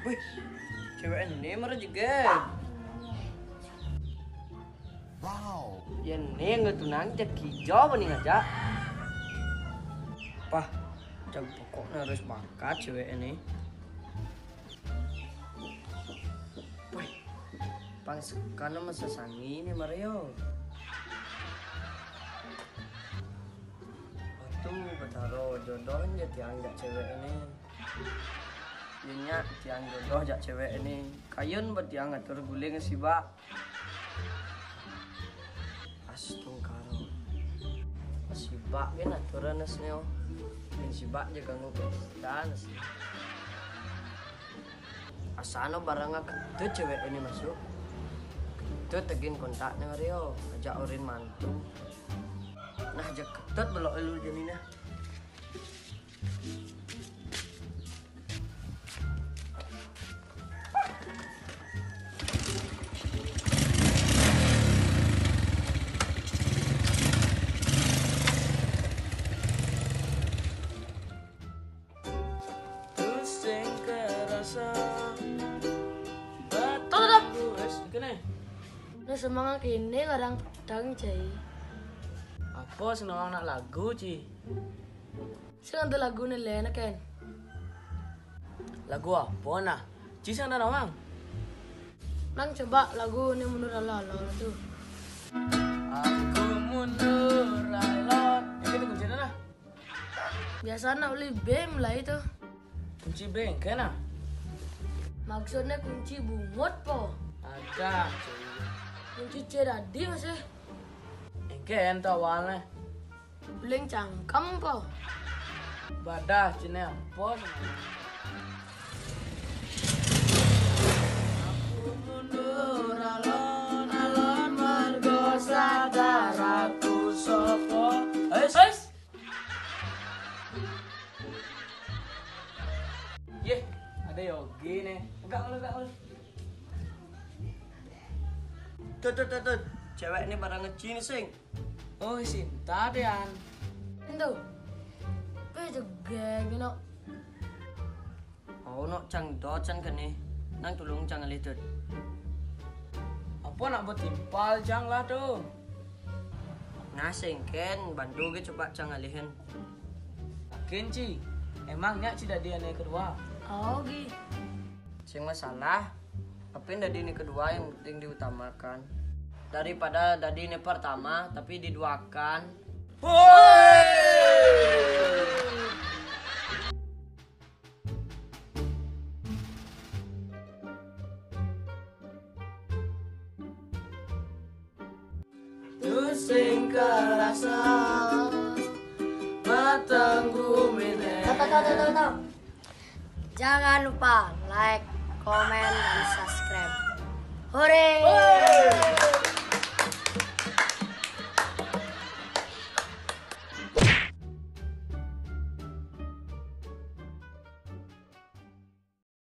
Wih, cewek ini marah juga. Wow. Ya ini nggak tunang cek hijau nih ngajak. Pah, cak pokoknya harus bakat cewek ini. Wih, pangsekana masa sangi ini Mario. Tuh, betaro jodohnya tiang jak cewek ini. Inya tiang jodoh jak cewek ini. Kayun buat tiang ngatur guling si bak. Astung karo. Si bak kan aturan asneo. Dan si bak jaga ngupetan sih. Asano barangnya ketut cewek ini masuk. Ketut tegin kontaknya Mario. Ajak orin mantu. Nah, ajak ketut belok elu jadinya. Nah semangat kini kadang-kadang Jai. Apa seneng nak lagu Ci? Sing ada lagu nih enak kan? Lagu apa nah? Ci sing ada nawang? Nang coba lagu nih mundur alon tuh. Aku mundur alon. Yang itu kuncinya nah? Biasa nak beli bem lah itu. Kunci bengkel nah? Maksudnya kunci bungut po. Ada Ci. Kunci ceradi masih. Engken tuh awalnya. Beling cangkem po. Badah Cine apa? Aku mundur alon alon mergo sadar aku sopo. Hei. Ye, ada Yogi nih. Enggak lu. Tut. Cewek ini barang ngecin sing. Oh, Sinta dean. Itu. Pe juga gino. Oh, no cang docan kan nih. Nang tulung cang alitut. Apa nak buat timpal cang lah tuh. Nah, singken bantu ge coba cang alihin. Yakin Ci. Emangnya Ci dadi ane kedua. Oh gi. Sing masalah tapi dadi ini kedua yang penting diutamakan daripada dadi ini pertama tapi diduakan. Woi! Tusing kerasa matang gumine. Tahu. Jangan lupa like, komen, dan subscribe. Hore!